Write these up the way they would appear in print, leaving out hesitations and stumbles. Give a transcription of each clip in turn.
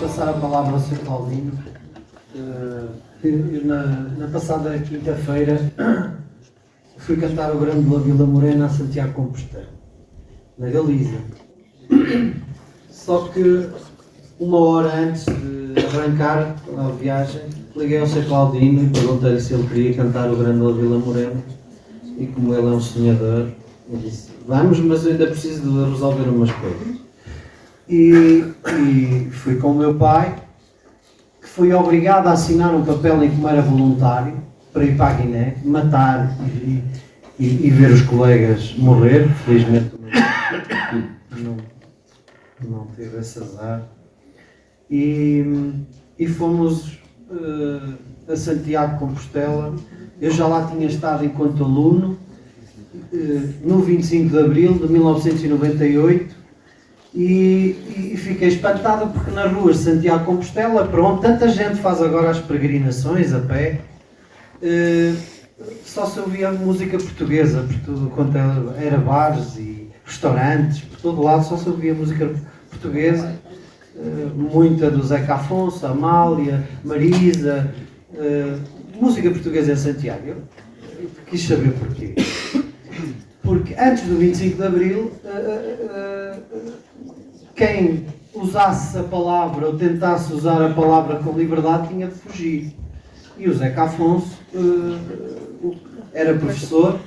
passar a palavra ao Sr. Claudino. Eu, na passada quinta-feira, fui cantar o Grande La Vila Morena a Santiago de Compostela, na Galiza. Só que uma hora antes de arrancar a viagem, liguei ao Sr. Claudino e perguntei-lhe se ele queria cantar o Grande La Vila Morena. E como ele é um sonhador, eu disse: vamos, mas eu ainda preciso de resolver umas coisas. E fui com o meu pai, que fui obrigado a assinar um papel em que era voluntário para ir para a Guiné, matar e ver os colegas morrer. Felizmente não teve esse azar. E fomos a Santiago de Compostela. Eu já lá tinha estado enquanto aluno, no 25 de Abril de 1998, e fiquei espantado porque nas ruas de Santiago de Compostela, para onde tanta gente faz agora as peregrinações a pé, só se ouvia música portuguesa, por tudo quanto era bares e restaurantes, por todo lado só se ouvia música portuguesa, muita do Zeca Afonso, Amália, Marisa, música portuguesa em Santiago. Eu quis saber porquê. Porque antes do 25 de Abril, quem usasse a palavra ou tentasse usar a palavra com liberdade tinha de fugir. E o Zeca Afonso era professor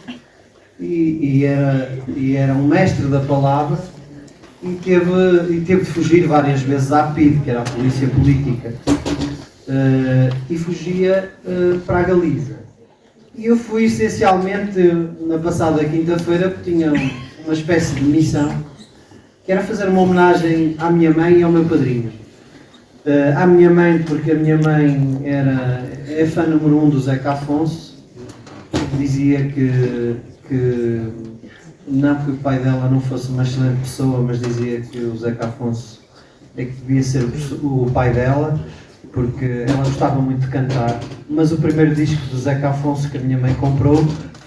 e era um mestre da palavra e teve de fugir várias vezes à PIDE, que era a Polícia Política, e fugia para a Galiza. E eu fui essencialmente na passada quinta-feira, porque tinha uma espécie de missão, que era fazer uma homenagem à minha mãe e ao meu padrinho. À minha mãe, porque a minha mãe é fã número 1 do Zeca Afonso, que dizia que não que o pai dela não fosse uma excelente pessoa, mas dizia que o Zeca Afonso é que devia ser o pai dela, porque ela gostava muito de cantar. Mas o primeiro disco do Zeca Afonso que a minha mãe comprou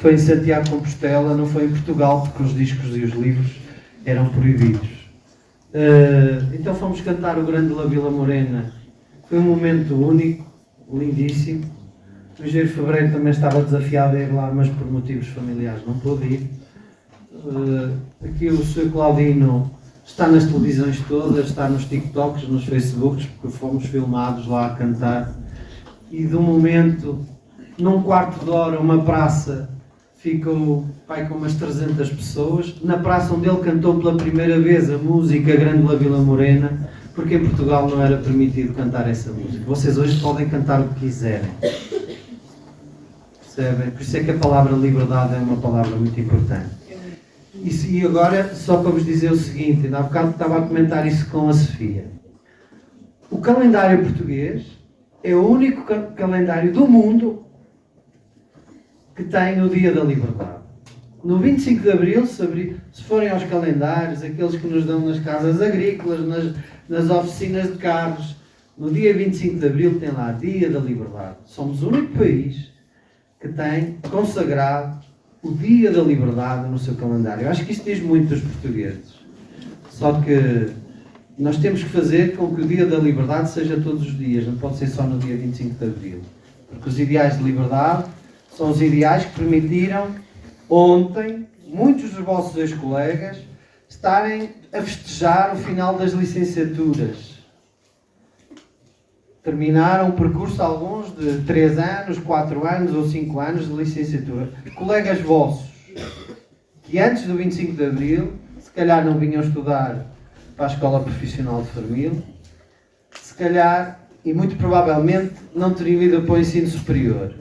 foi em Santiago de Compostela, não foi em Portugal, porque os discos e os livros eram proibidos. Então fomos cantar o Grande La Vila Morena. Foi um momento único, lindíssimo. O engenheiro Febreiro também estava desafiado a ir lá, mas por motivos familiares não pôde ir. Aqui o Sr. Claudino está nas televisões todas, está nos TikToks, nos Facebooks, porque fomos filmados lá a cantar. E de um momento, num quarto de hora, uma praça, ficou com umas 300 pessoas. Na praça onde ele cantou pela primeira vez a música Grande La Vila Morena, porque em Portugal não era permitido cantar essa música. Vocês hoje podem cantar o que quiserem. Percebem? Por isso é que a palavra liberdade é uma palavra muito importante. E agora, só para vos dizer o seguinte, há bocado estava a comentar isso com a Sofia. O calendário português é o único calendário do mundo que tem o Dia da Liberdade. No 25 de Abril, se forem aos calendários, aqueles que nos dão nas casas agrícolas, nas oficinas de carros, no dia 25 de Abril tem lá Dia da Liberdade. Somos o único país que tem consagrado o Dia da Liberdade no seu calendário. Eu acho que isto diz muito dos portugueses. Só que nós temos que fazer com que o Dia da Liberdade seja todos os dias, não pode ser só no dia 25 de Abril. Porque os ideais de liberdade são os ideais que permitiram ontem muitos dos vossos ex-colegas estarem a festejar o final das licenciaturas. Terminaram o percurso, alguns, de 3 anos, 4 anos ou 5 anos de licenciatura. Colegas vossos, que antes do 25 de Abril, se calhar não vinham estudar para a Escola Profissional de Fermil, se calhar, e muito provavelmente, não teriam ido para o ensino superior.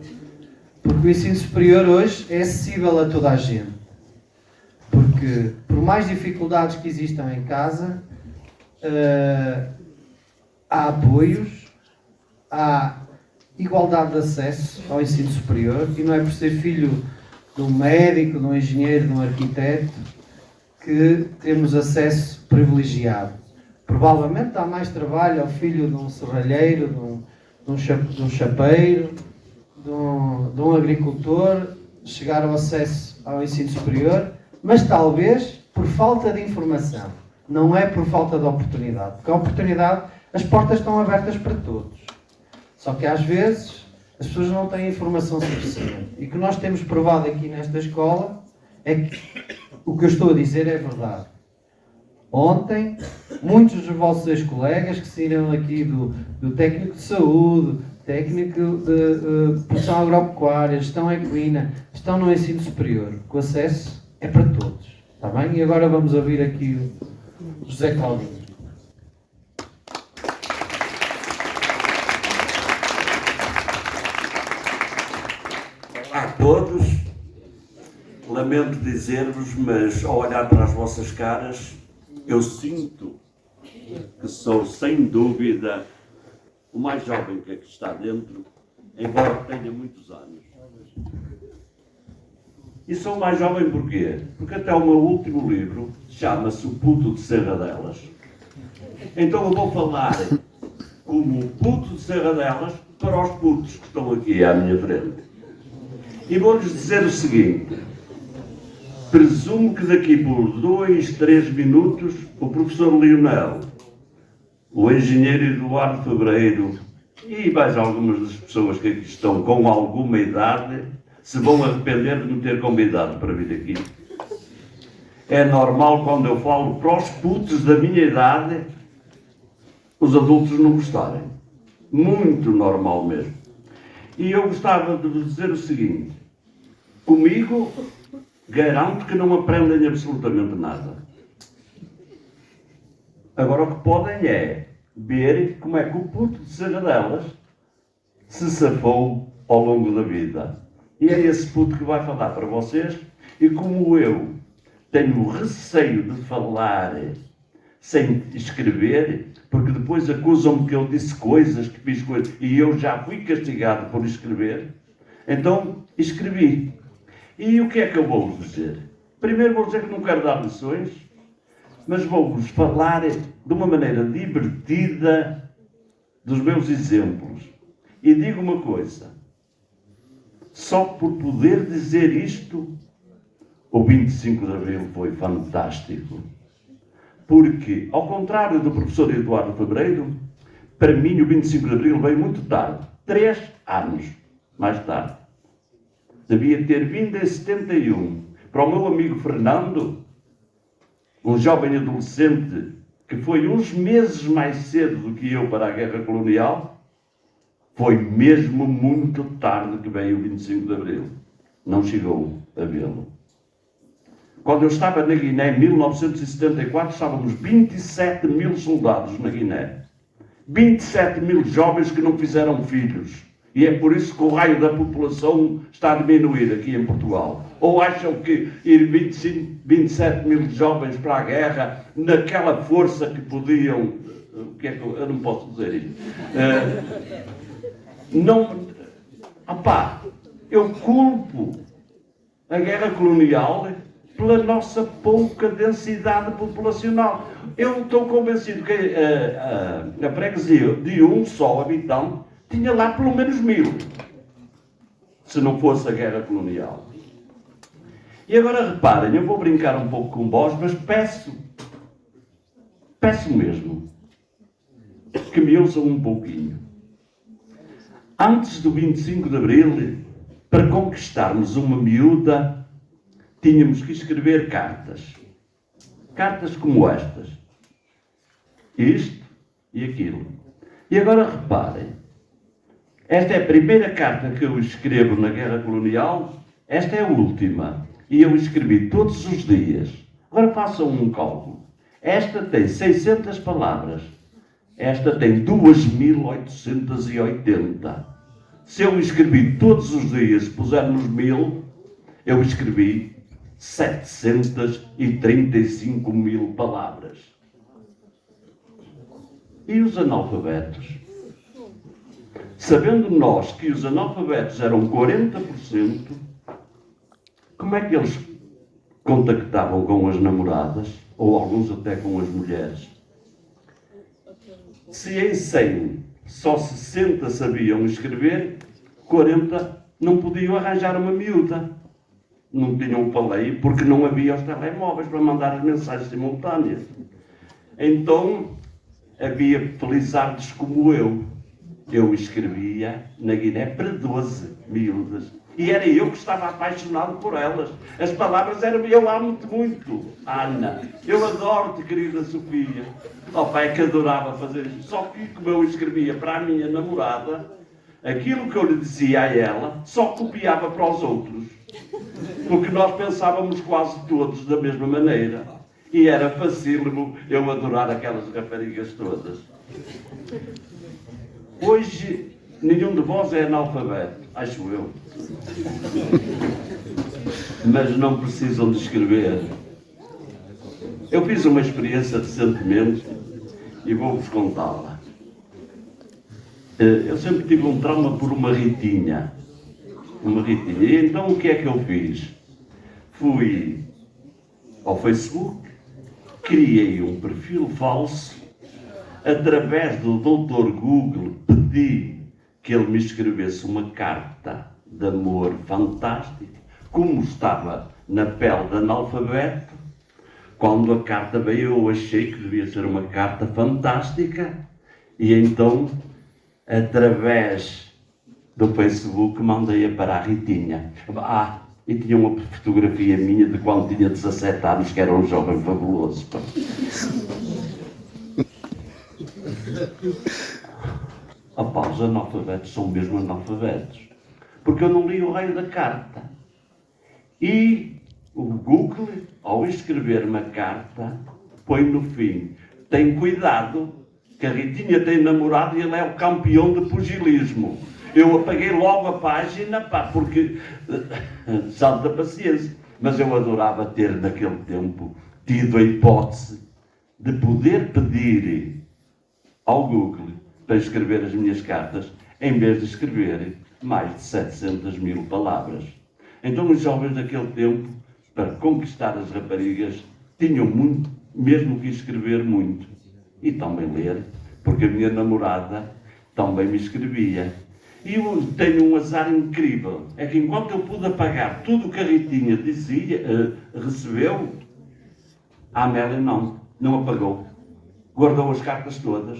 Porque o ensino superior hoje é acessível a toda a gente. Porque, por mais dificuldades que existam em casa, há apoios, há igualdade de acesso ao ensino superior, e não é por ser filho de um médico, de um engenheiro, de um arquiteto, que temos acesso privilegiado. Provavelmente há mais trabalho ao filho de um serralheiro, de um chapeiro, de um agricultor, chegar ao acesso ao ensino superior, mas talvez por falta de informação. Não é por falta de oportunidade. Porque a oportunidade As portas estão abertas para todos. Só que às vezes as pessoas não têm informação suficiente. E o que nós temos provado aqui nesta escola é que o que eu estou a dizer é verdade. Ontem, muitos dos vossos ex-colegas que saíram aqui do técnico de saúde, técnico de produção agropecuária, gestão equina, estão no ensino superior. O acesso é para todos. Está bem? E agora vamos ouvir aqui o José Claudinho. Olá a todos. Lamento dizer-vos, mas ao olhar para as vossas caras, eu sinto que sou, sem dúvida, o mais jovem que aqui está dentro, embora tenha muitos anos. E sou o mais jovem porquê? Porque até o meu último livro chama-se O Puto de Serradelas. Então eu vou falar como o puto de Serradelas para os putos que estão aqui à minha frente. E vou-lhes dizer o seguinte: presumo que daqui por 2, 3 minutos o professor Lionel, o engenheiro Eduardo Febreiro e mais algumas das pessoas que aqui estão com alguma idade se vão arrepender de me ter convidado para vir aqui. É normal quando eu falo para os putos da minha idade, os adultos não gostarem. Muito normal mesmo. E eu gostava de vos dizer o seguinte: comigo, garanto que não aprendem absolutamente nada. Agora o que podem é ver como é que o puto de Serradelas se safou ao longo da vida. E é esse puto que vai falar para vocês. E como eu tenho receio de falar sem escrever, porque depois acusam-me que eu disse coisas, que fiz coisas, e eu já fui castigado por escrever, então escrevi. E o que é que eu vou-vos dizer? Primeiro vou dizer que não quero dar lições, mas vou-vos falar de uma maneira divertida dos meus exemplos. E digo uma coisa: só por poder dizer isto, o 25 de Abril foi fantástico. Porque, ao contrário do professor Eduardo Febreiro, para mim o 25 de Abril veio muito tarde. 3 anos mais tarde. Devia ter vindo em 71. Para o meu amigo Fernando, um jovem adolescente que foi uns meses mais cedo do que eu para a guerra colonial, foi mesmo muito tarde que veio o 25 de Abril. Não chegou a vê-lo. Quando eu estava na Guiné, em 1974, estávamos 27 mil soldados na Guiné. 27 mil jovens que não fizeram filhos. E é por isso que o raio da população está a diminuir aqui em Portugal. Ou acham que ir 27 mil jovens para a guerra, naquela força que podiam... O que é que eu não posso dizer isto? Eu culpo a guerra colonial pela nossa pouca densidade populacional. Eu estou convencido que a freguesia de um só habitante tinha lá pelo menos 1000, se não fosse a guerra colonial. E agora reparem, eu vou brincar um pouco com vós, mas peço mesmo que me ouçam um pouquinho. Antes do 25 de Abril, para conquistarmos uma miúda, tínhamos que escrever cartas. Cartas como estas. Isto e aquilo. E agora reparem. Esta é a primeira carta que eu escrevo na guerra colonial. Esta é a última. E eu escrevi todos os dias. Agora façam um cálculo. Esta tem 600 palavras. Esta tem 2880. Se eu escrevi todos os dias, pusermos 1000, eu escrevi 735 mil palavras. E os analfabetos? Sabendo nós que os analfabetos eram 40%, como é que eles contactavam com as namoradas, ou alguns até com as mulheres? Se em 100 só 60 sabiam escrever, 40 não podiam arranjar uma miúda. Não tinham paleio porque não havia os telemóveis para mandar as mensagens simultâneas. Então, havia felizardos como eu. Eu escrevia na Guiné para 12 miúdas. E era eu que estava apaixonado por elas. As palavras eram, eu amo-te muito, Ana. Eu adoro-te, querida Sofia. O pai que adorava fazer isso. Só que como eu escrevia para a minha namorada, aquilo que eu lhe dizia a ela, só copiava para os outros. Porque nós pensávamos quase todos da mesma maneira. E era facílimo eu adorar aquelas raparigas todas. Hoje, nenhum de vós é analfabeto, acho eu. Mas não precisam de escrever. Eu fiz uma experiência recentemente e vou-vos contá-la. Eu sempre tive um trauma por uma ritinha. E então o que é que eu fiz? Fui ao Facebook, criei um perfil falso, através do Dr. Google pedi que ele me escrevesse uma carta de amor fantástica, como estava na pele de analfabeto. Quando a carta veio, eu achei que devia ser uma carta fantástica e então, através do Facebook, mandei-a para a Ritinha. E tinha uma fotografia minha de quando tinha 17 anos, que era um jovem fabuloso. Os analfabetos são mesmo analfabetos. Porque eu não li o raio da carta. E o Google, ao escrever uma carta, põe no fim: tem cuidado, que a Ritinha tem namorado e ele é o campeão de pugilismo. Eu apaguei logo a página, porque santa paciência. Mas eu adorava ter, naquele tempo, tido a hipótese de poder pedir ao Google para escrever as minhas cartas, em vez de escrever mais de 700 mil palavras. Então os jovens daquele tempo, para conquistar as raparigas, tinham muito, mesmo que escrever muito. E também ler, porque a minha namorada também me escrevia. E eu tenho um azar incrível, é que enquanto eu pude apagar tudo o que a Ritinha dizia, recebeu, a Amélia não apagou. Guardou as cartas todas.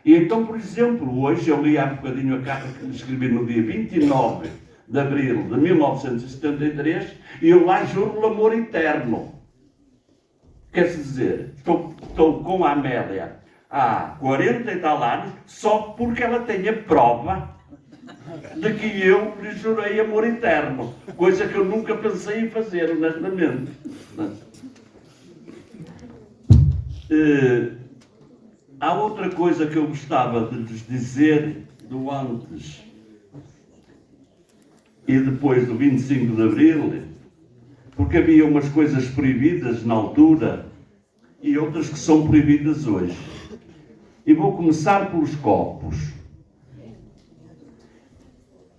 E então, por exemplo, hoje eu li há bocadinho a carta que lhe escrevi no dia 29 de abril de 1973 e eu lá juro o amor eterno. Quer dizer, estou com a Amélia há 40 e tal anos só porque ela tem a prova de que eu lhe jurei amor eterno. Coisa que eu nunca pensei em fazer, honestamente. Há outra coisa que eu gostava de lhes dizer do antes e depois do 25 de Abril, porque havia umas coisas proibidas na altura e outras que são proibidas hoje. E vou começar pelos copos.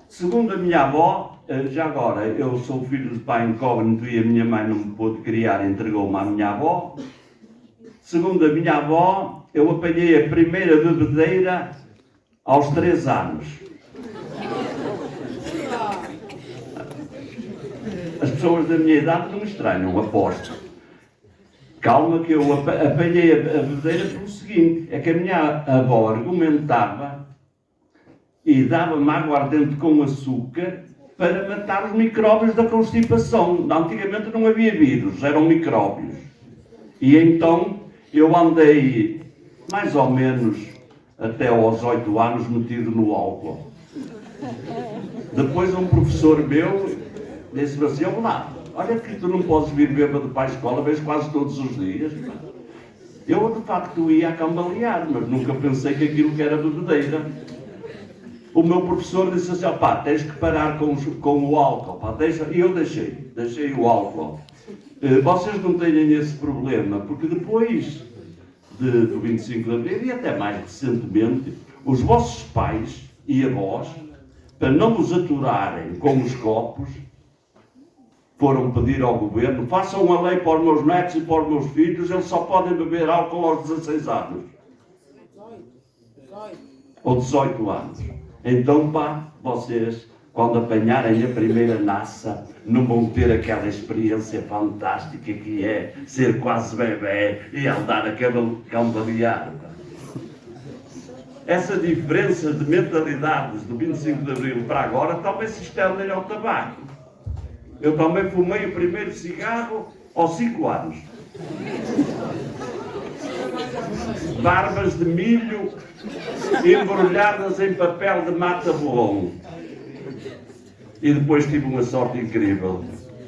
Segundo a minha avó, já agora, eu sou filho de pai incógnito e a minha mãe não me pôde criar, entregou-me à minha avó. Segundo a minha avó, eu apanhei a primeira bebedeira aos 3 anos. As pessoas da minha idade não me estranham, aposto. Calma que eu apanhei a bebedeira pelo seguinte, é que a minha avó argumentava e dava-me água ardente com açúcar para matar os micróbios da constipação. Antigamente não havia vírus, eram micróbios. E então eu andei mais ou menos até aos 8 anos metido no álcool. Depois um professor meu disse-me assim: olha que tu não podes vir bêbado para a escola, vês quase todos os dias. Eu de facto ia a cambalear, mas nunca pensei que aquilo que era bebedeira. O meu professor disse assim: tens que parar com o álcool, e eu deixei o álcool. Vocês não têm esse problema, porque depois do 25 de Abril e até mais recentemente, os vossos pais e avós, para não vos aturarem com os copos, foram pedir ao governo: façam uma lei para os meus netos e para os meus filhos, eles só podem beber álcool aos 16 anos. Ou 18 anos. Então, vocês, quando apanharem a primeira naça, não vão ter aquela experiência fantástica que é ser quase bebê e andar a cambalear. essa diferença de mentalidades do 25 de Abril para agora talvez se estendem ao tabaco. Eu também fumei o primeiro cigarro aos 5 anos. Barbas de milho embrulhadas em papel de mata-borrão. E depois tive uma sorte incrível.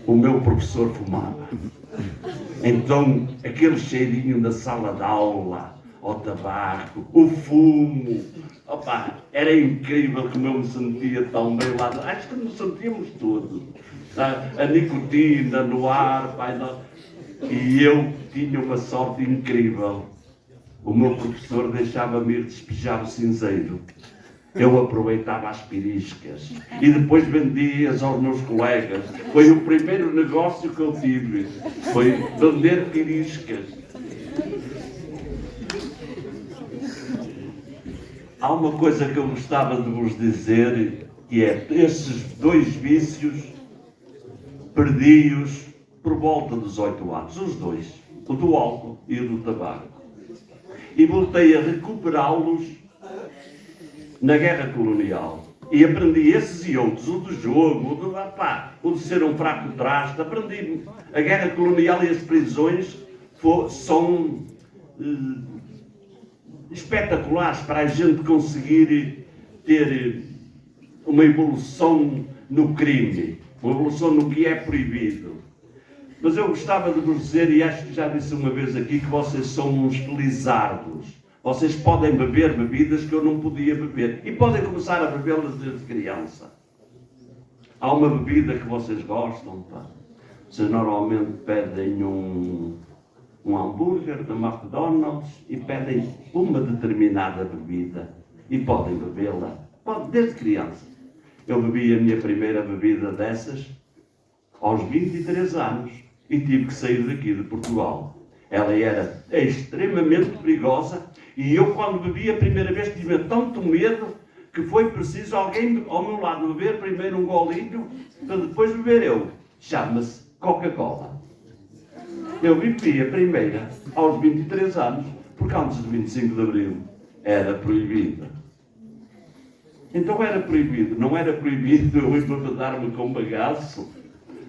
O meu professor fumava. Então, aquele cheirinho da sala de aula, ao tabaco, o fumo, opa, era incrível como eu me sentia tão bem lá. Acho que nos sentíamos todos. A nicotina no ar, pai, não. E eu tinha uma sorte incrível. O meu professor deixava-me ir despejar o cinzeiro. Eu aproveitava as piriscas e depois vendia-as aos meus colegas. Foi o primeiro negócio que eu tive. Foi vender piriscas. Há uma coisa que eu gostava de vos dizer, que é esses 2 vícios perdi-os por volta dos 8 anos, os 2, o do álcool e o do tabaco. E voltei a recuperá-los na guerra colonial. E aprendi esses e outros, o do jogo, o de ser um fraco traste, aprendi. A guerra colonial e as prisões são espetaculares para a gente conseguir ter uma evolução no crime, uma evolução no que é proibido. Mas eu gostava de vos dizer, e acho que já disse uma vez aqui, que vocês são uns felizardos. Vocês podem beber bebidas que eu não podia beber. E podem começar a bebê-las desde criança. Há uma bebida que vocês gostam, pá. Vocês normalmente pedem um hambúrguer da McDonald's e pedem uma determinada bebida. E podem bebê-la. Desde criança. Eu bebi a minha primeira bebida dessas aos 23 anos. E tive que sair daqui de Portugal. Ela era extremamente perigosa e eu, quando bebi a primeira vez, tive tanto medo que foi preciso alguém ao meu lado beber primeiro um golinho para depois beber eu. Chama-se Coca-Cola. Eu bebi a primeira aos 23 anos, porque antes de 25 de Abril era proibida. Então era proibido, não era proibido eu embebedar-me com bagaço.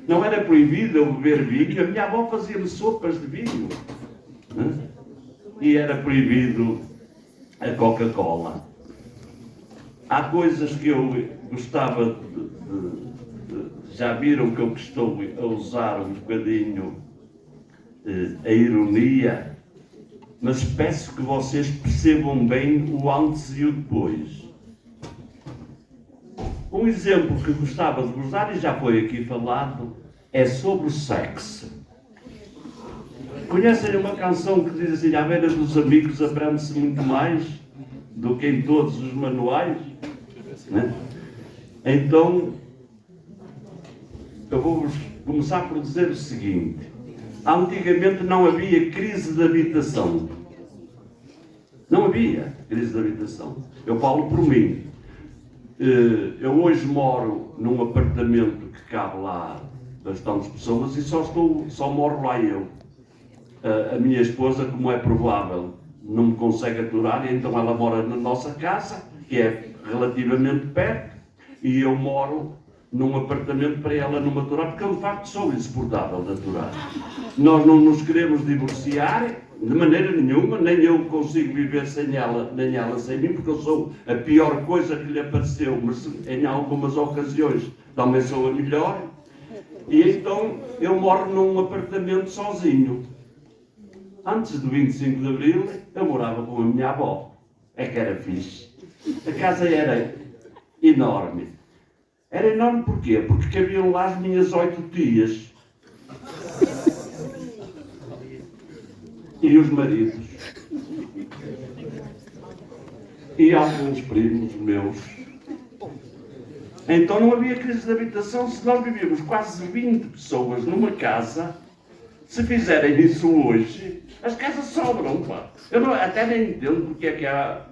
Não era proibido eu beber vinho, a minha avó fazia-me sopas de vinho. E era proibido a Coca-Cola. Há coisas que eu gostava já viram que eu estou a usar um bocadinho a ironia, mas peço que vocês percebam bem o antes e o depois. Um exemplo que gostava de vos dar, e já foi aqui falado, é sobre o sexo. Conhecem uma canção que diz assim: à beira dos amigos aprende-se muito mais do que em todos os manuais? Né? Então, eu vou começar por dizer o seguinte: antigamente não havia crise de habitação. Não havia crise de habitação. Eu falo por mim. Eu hoje moro num apartamento que cabe lá bastantes pessoas e só moro lá eu. A minha esposa, como é provável, não me consegue aturar, e então ela mora na nossa casa, que é relativamente perto, e eu moro num apartamento para ela não me aturar, porque eu de facto sou insuportável de aturar. Nós não nos queremos divorciar de maneira nenhuma, nem eu consigo viver sem ela, nem ela sem mim, porque eu sou a pior coisa que lhe apareceu, mas em algumas ocasiões também sou a melhor. E então eu moro num apartamento sozinho. Antes do 25 de Abril, eu morava com a minha avó. É que era fixe. A casa era enorme. Era enorme porquê? Porque cabiam lá as minhas 8 tias. E os maridos. E alguns primos meus. Então não havia crise de habitação. Se nós vivíamos quase 20 pessoas numa casa, se fizerem isso hoje, as casas sobram, pá. Eu até nem entendo porque é que há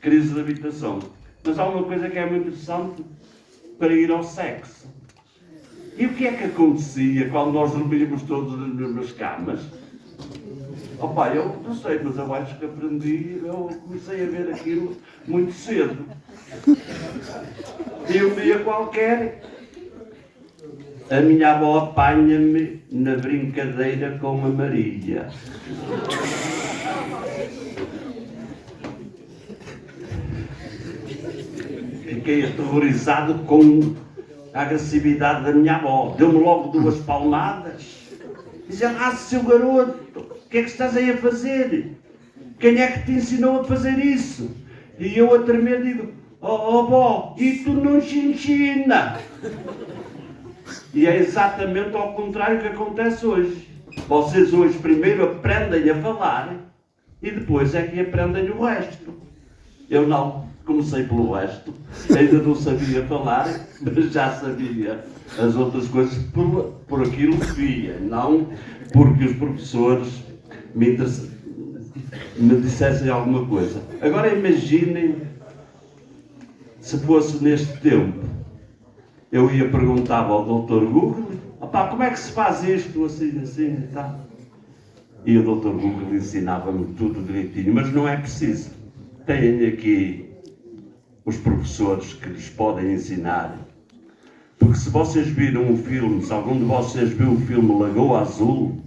crise de habitação. Mas há uma coisa que é muito interessante para ir ao sexo. E o que é que acontecia quando nós dormíamos todos nas mesmas camas? Opa, eu não sei, mas eu acho que aprendi, eu comecei a ver aquilo muito cedo. E um dia qualquer, a minha avó apanha-me na brincadeira com a Maria. Fiquei aterrorizado com a agressividade da minha avó. Deu-me logo 2 palmadas. Dizendo, seu garoto, o que é que estás aí a fazer? Quem é que te ensinou a fazer isso? E eu a tremer digo, avó, e tu não ensina? E é exatamente ao contrário que acontece hoje. Vocês hoje primeiro aprendem a falar e depois é que aprendem o resto. Eu não comecei pelo resto, ainda não sabia falar, mas já sabia as outras coisas por aquilo que via, não porque os professores me dissessem alguma coisa. Agora imaginem se fosse neste tempo, eu ia perguntar ao Dr. Google, como é que se faz isto, assim e tal. E o Dr. Google ensinava-me tudo direitinho, mas não é preciso. Têm aqui os professores que lhes podem ensinar. Porque se vocês viram o filme, se algum de vocês viu o filme Lagoa Azul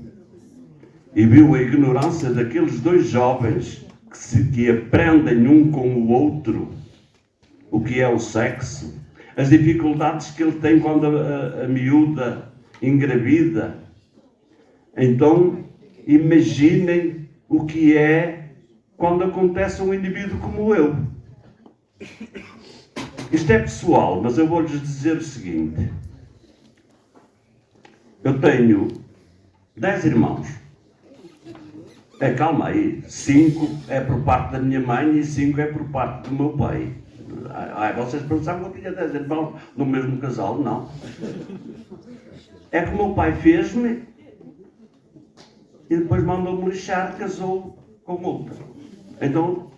e viu a ignorância daqueles 2 jovens que aprendem um com o outro o que é o sexo, as dificuldades que ele tem quando a miúda engravida, então imaginem o que é quando acontece a um indivíduo como eu. Isto é pessoal, mas eu vou-lhes dizer o seguinte. Eu tenho 10 irmãos. Calma aí, 5 é por parte da minha mãe e 5 é por parte do meu pai. Vocês pensavam que eu tinha 10 irmãos no mesmo casal? Não. É que o meu pai fez-me e depois mandou-me lixar, casou com outra. Então,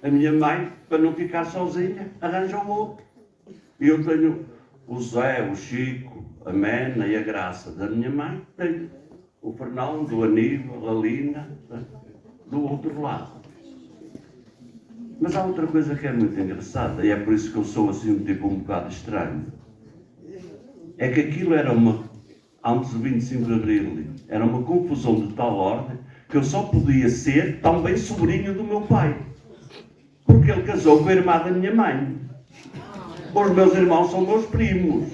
a minha mãe, para não ficar sozinha, arranja um outro. E eu tenho o Zé, o Chico, a Mena e a Graça da minha mãe. Tenho o Fernando, o Aníbal, a Lina, do outro lado. Mas há outra coisa que é muito engraçada, e é por isso que eu sou assim um tipo um bocado estranho. É que aquilo era antes do 25 de Abril, era uma confusão de tal ordem que eu só podia ser também sobrinho do meu pai. Porque ele casou com a irmã da minha mãe. Os meus irmãos são meus primos.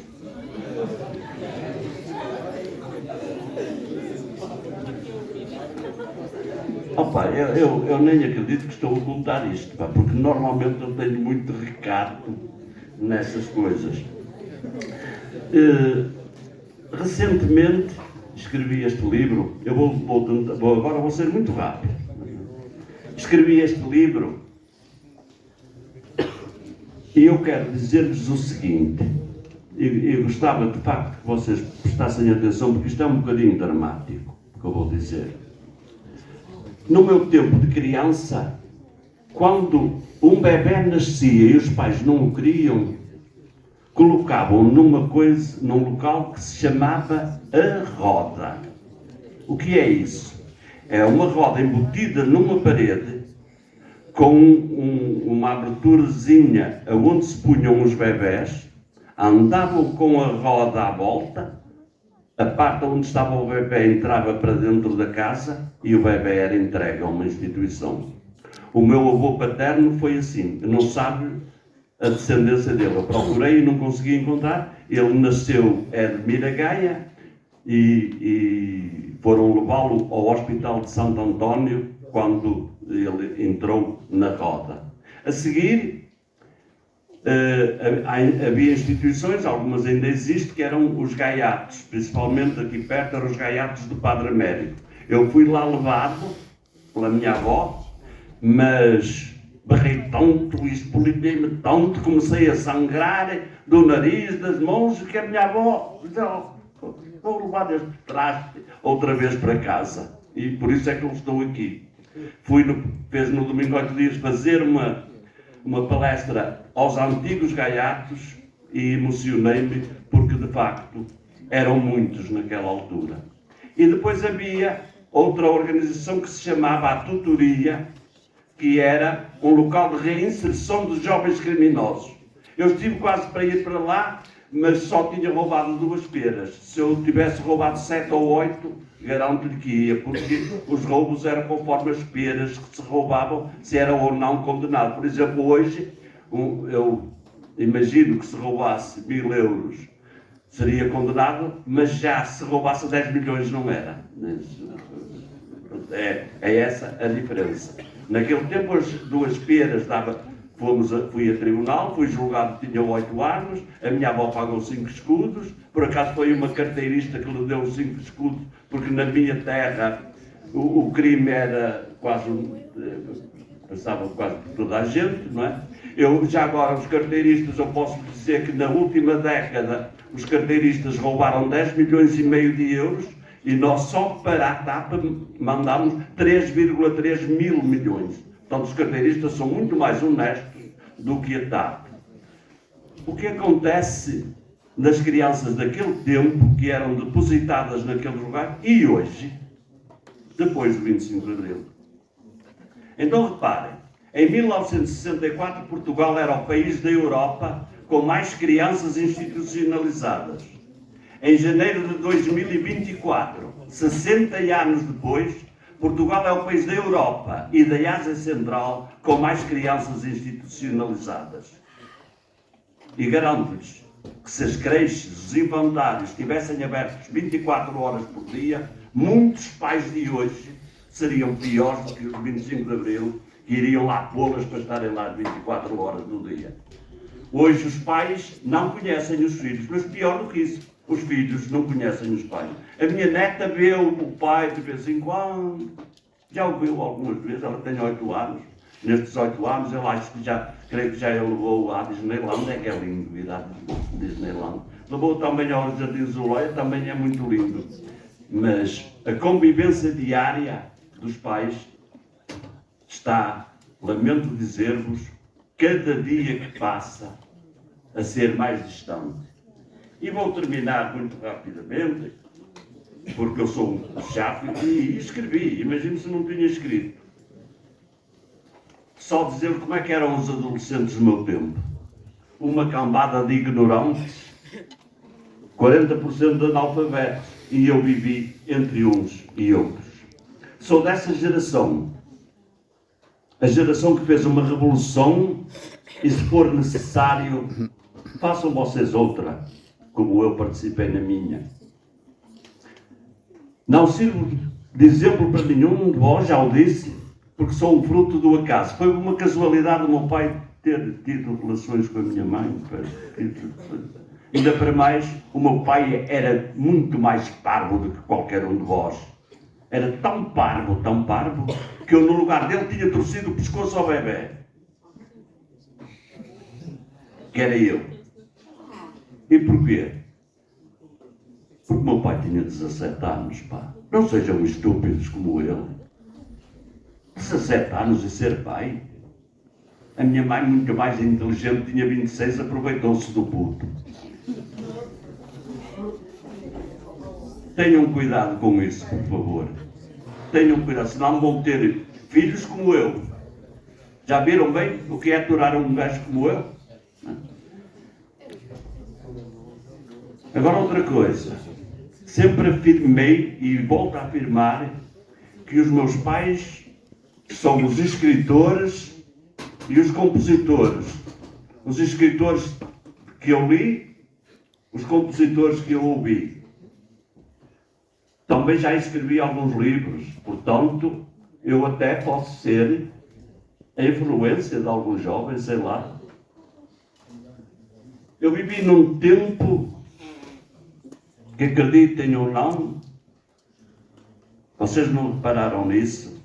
Eu nem acredito que estou a ocultar isto, porque normalmente eu tenho muito recato nessas coisas. Recentemente escrevi este livro, agora vou ser muito rápido. Escrevi este livro e eu quero dizer-lhes o seguinte, eu gostava de facto que vocês prestassem atenção, porque isto é um bocadinho dramático, o que eu vou dizer. No meu tempo de criança, quando um bebê nascia e os pais não o queriam, colocavam num local que se chamava a roda. O que é isso? É uma roda embutida numa parede com uma aberturazinha onde se punham os bebés, andavam com a roda à volta, a parte onde estava o bebê entrava para dentro da casa e o bebê era entregue a uma instituição. O meu avô paterno foi assim, não sabe a descendência dele. Eu procurei e não consegui encontrar. Ele nasceu de Miragaia e foram levá-lo ao Hospital de Santo António quando ele entrou na roda. A seguir, havia instituições, algumas ainda existem, que eram os gaiatos, principalmente aqui perto eram os gaiatos do Padre Américo. Eu fui lá levado pela minha avó, mas barrei tanto, espoliei-me tanto, comecei a sangrar do nariz, das mãos, que a minha avó vou levar este traste outra vez para casa. E por isso é que eu estou aqui. Fez no domingo 8 dias fazer uma palestra aos antigos gaiatos e emocionei-me porque de facto eram muitos naquela altura. E depois havia outra organização que se chamava a Tutoria, que era um local de reinserção de jovens criminosos. Eu estive quase para ir para lá, mas só tinha roubado 2 peras. Se eu tivesse roubado 7 ou 8, garanto-lhe que ia, porque os roubos eram conforme as peras que se roubavam, se era ou não condenado. Por exemplo, hoje, eu imagino que se roubasse 1000 euros, seria condenado, mas já se roubasse 10 milhões não era. É essa a diferença. Naquele tempo, as 2 peras fui a tribunal, fui julgado, tinha 8 anos, a minha avó pagou 5 escudos, por acaso foi uma carteirista que lhe deu 5 escudos, porque na minha terra o crime era quase, passava quase por toda a gente, não é? Já agora, os carteiristas, eu posso dizer que na última década, os carteiristas roubaram 10 milhões e meio de euros, e nós só para a TAP mandámos 3,3 mil milhões. Portanto, os carteiristas são muito mais honestos do que a TAP. O que acontece nas crianças daquele tempo, que eram depositadas naquele lugar, e hoje, depois do 25 de Abril? Então, reparem, em 1964, Portugal era o país da Europa com mais crianças institucionalizadas. Em janeiro de 2024, 60 anos depois, Portugal é o país da Europa e da Ásia Central com mais crianças institucionalizadas. E garanto-lhes que se as creches, os infantários estivessem abertos 24 horas por dia, muitos pais de hoje seriam piores do que os 25 de Abril, que iriam lá pô-las para estarem lá 24 horas no dia. Hoje os pais não conhecem os filhos, mas pior do que isso, os filhos não conhecem os pais. A minha neta vê o pai de vez em quando, já o viu algumas vezes, ela tem 8 anos. Nestes 8 anos, eu acho que creio que já ele levou à Disneyland, é que é lindo ir à Disneyland. Levou também ao Jardim Zuleia, também é muito lindo. Mas a convivência diária dos pais está, lamento dizer-vos, cada dia que passa a ser mais distante. E vou terminar muito rapidamente, porque eu sou um chato e escrevi. Imagino se não tinha escrito. Só dizer como é que eram os adolescentes do meu tempo. Uma cambada de ignorantes, 40% de analfabetos, e eu vivi entre uns e outros. Sou dessa geração. A geração que fez uma revolução e, se for necessário, façam vocês outra, como eu participei na minha. Não sirvo de exemplo para nenhum de vós, já o disse, porque sou um fruto do acaso. Foi uma casualidade o meu pai ter tido relações com a minha mãe. Ainda para mais, o meu pai era muito mais parvo do que qualquer um de vós. Era tão parvo, que eu no lugar dele tinha torcido o pescoço ao bebê. Que era eu. E porquê? Porque o meu pai tinha 17 anos, pá. Não sejam estúpidos como ele. 17 anos e ser pai. A minha mãe, muito mais inteligente, tinha 26, aproveitou-se do puto. Tenham cuidado com isso, por favor. Tenham cuidado, senão vão ter filhos como eu. Já viram bem o que é aturar um gajo como eu? Agora outra coisa. Sempre afirmei e volto a afirmar que os meus pais são os escritores e os compositores. Os escritores que eu li, os compositores que eu ouvi. Também já escrevi alguns livros, portanto, eu até posso ser a influência de alguns jovens, sei lá. Eu vivi num tempo que, acreditem ou não, vocês não repararam nisso,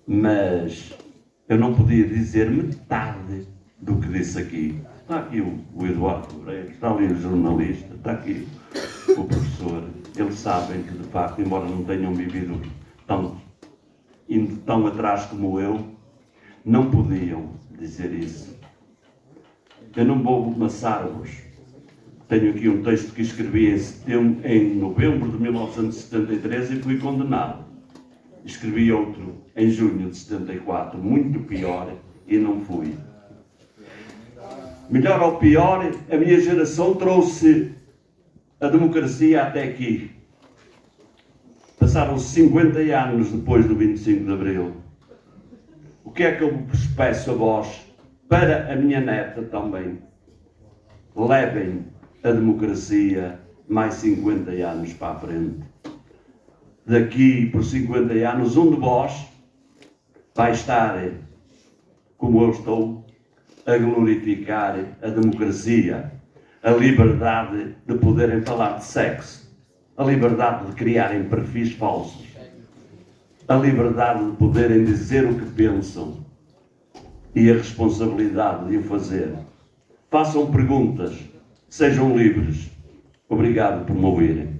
mas eu não podia dizer metade do que disse aqui. Está aqui o Eduardo Freire, está ali o jornalista, está aqui o professor. Eles sabem que, de facto, embora não tenham vivido indo tão atrás como eu, não podiam dizer isso. Eu não vou amassar-vos. Tenho aqui um texto que escrevi em novembro de 1973 e fui condenado. Escrevi outro em junho de 74, muito pior, e não fui. Melhor ou pior, a minha geração trouxe a democracia até aqui. Passaram 50 anos depois do 25 de Abril. O que é que eu vos peço a vós, para a minha neta também? Levem a democracia mais 50 anos para a frente. Daqui por 50 anos, um de vós vai estar, como eu estou, a glorificar a democracia, a liberdade de poderem falar de sexo, a liberdade de criarem perfis falsos, a liberdade de poderem dizer o que pensam e a responsabilidade de o fazer. Façam perguntas, sejam livres. Obrigado por me ouvirem.